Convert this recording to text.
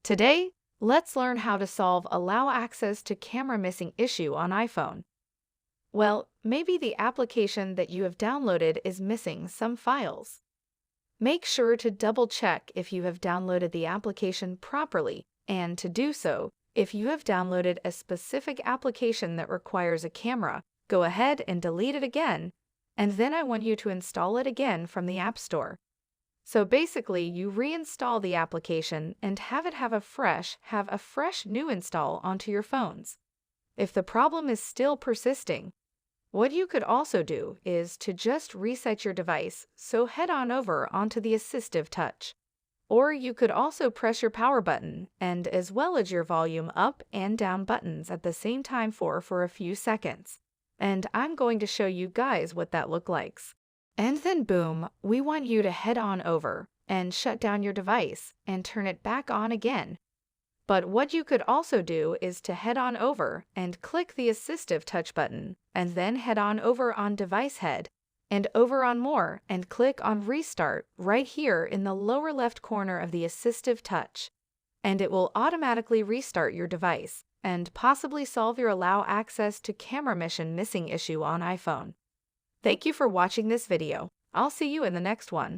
Today, let's learn how to solve allow access to camera missing issue on iPhone. Well, maybe the application that you have downloaded is missing some files. Make sure to double check if you have downloaded the application properly, and to do so, if you have downloaded a specific application that requires a camera, go ahead and delete it again, and then I want you to install it again from the App Store. So basically, you reinstall the application and have a fresh new install onto your phones. If the problem is still persisting, what you could also do is to just reset your device, so head on over onto the assistive touch. Or you could also press your power button and as well as your volume up and down buttons at the same time for a few seconds. And I'm going to show you guys what that looks like. And then boom, we want you to head on over and shut down your device and turn it back on again. But what you could also do is to head on over and click the assistive touch button and then head on over on device head and over on more and click on restart right here in the lower left corner of the assistive touch. And it will automatically restart your device and possibly solve your allow access to camera missing issue on iPhone. Thank you for watching this video. I'll see you in the next one.